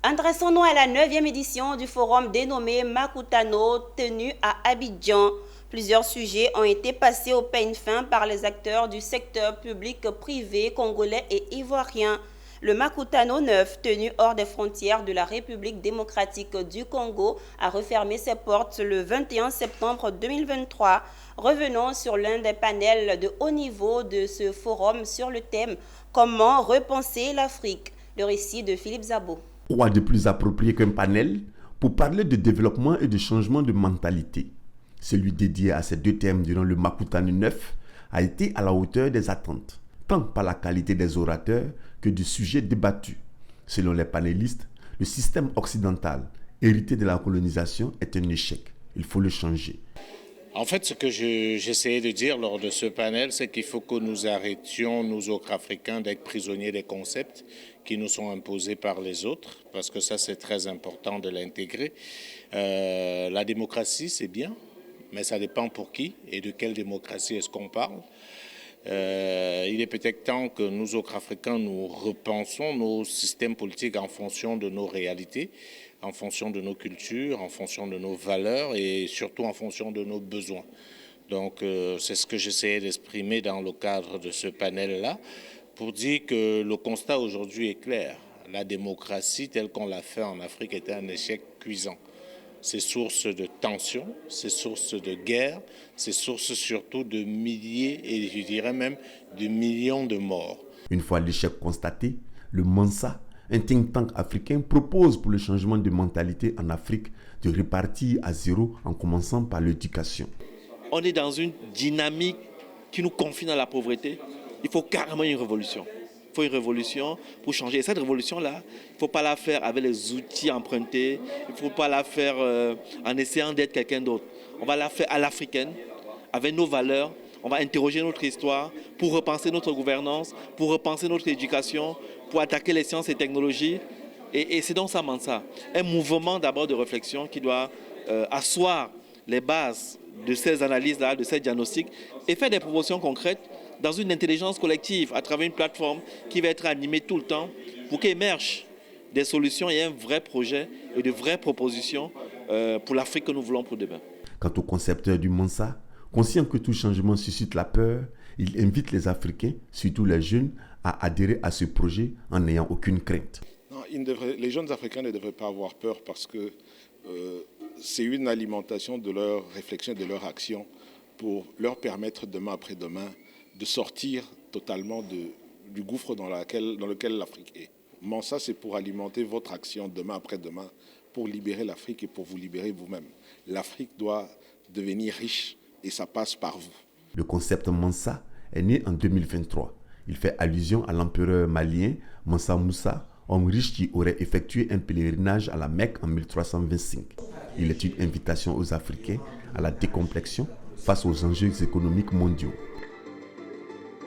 Adressons-nous à la 9e édition du forum dénommé Makutano, tenu à Abidjan. Plusieurs sujets ont été passés au peigne fin par les acteurs du secteur public, privé, congolais et ivoirien. Le Makutano 9, tenu hors des frontières de la République démocratique du Congo, a refermé ses portes le 21 septembre 2023. Revenons sur l'un des panels de haut niveau de ce forum sur le thème « Comment repenser l'Afrique ?» Le récit de Philippe Zabo. Quoi de plus approprié qu'un panel pour parler de développement et de changement de mentalité? Celui dédié à ces deux thèmes durant le Makutano 9 a été à la hauteur des attentes, tant par la qualité des orateurs que du sujet débattu. Selon les panélistes, le système occidental, hérité de la colonisation, est un échec. Il faut le changer. En fait, ce que j'essayais de dire lors de ce panel, c'est qu'il faut que nous arrêtions, nous autres Africains, d'être prisonniers des concepts qui nous sont imposés par les autres, parce que ça, c'est très important de l'intégrer. La démocratie, c'est bien, mais ça dépend pour qui et de quelle démocratie est-ce qu'on parle. Il est peut-être temps que nous autres Africains, nous repensons nos systèmes politiques en fonction de nos réalités, en fonction de nos cultures, en fonction de nos valeurs et surtout en fonction de nos besoins. Donc c'est ce que j'essayais d'exprimer dans le cadre de ce panel-là, pour dire que le constat aujourd'hui est clair. La démocratie telle qu'on l'a fait en Afrique était un échec cuisant. C'est source de tensions, c'est source de guerre, c'est source surtout de milliers et je dirais même de millions de morts. Une fois l'échec constaté, le Mansa, un think tank africain, propose pour le changement de mentalité en Afrique de repartir à zéro en commençant par l'éducation. On est dans une dynamique qui nous confine à la pauvreté. Il faut carrément une révolution. Il faut une révolution pour changer. Et cette révolution-là, il ne faut pas la faire avec les outils empruntés. Il ne faut pas la faire en essayant d'être quelqu'un d'autre. On va la faire à l'africaine, avec nos valeurs. On va interroger notre histoire pour repenser notre gouvernance, pour repenser notre éducation, pour attaquer les sciences et technologies. Et c'est donc ça, Mansa. Un mouvement d'abord de réflexion qui doit asseoir les bases de ces analyses-là, de ces diagnostics, et faire des propositions concrètes dans une intelligence collective, à travers une plateforme qui va être animée tout le temps pour qu'émergent des solutions et un vrai projet et de vraies propositions pour l'Afrique que nous voulons pour demain. Quant au concepteur du Mansa, conscient que tout changement suscite la peur, il invite les Africains, surtout les jeunes, à adhérer à ce projet en n'ayant aucune crainte. Non, les jeunes Africains ne devraient pas avoir peur parce que c'est une alimentation de leur réflexion, de leur action pour leur permettre demain après demain de sortir totalement du gouffre dans lequel l'Afrique est. Mansa, c'est pour alimenter votre action demain après demain, pour libérer l'Afrique et pour vous libérer vous-même. L'Afrique doit devenir riche et ça passe par vous. Le concept Mansa est né en 2023. Il fait allusion à l'empereur malien Mansa Moussa, homme riche qui aurait effectué un pèlerinage à la Mecque en 1325. Il est une invitation aux Africains à la décomplexion face aux enjeux économiques mondiaux.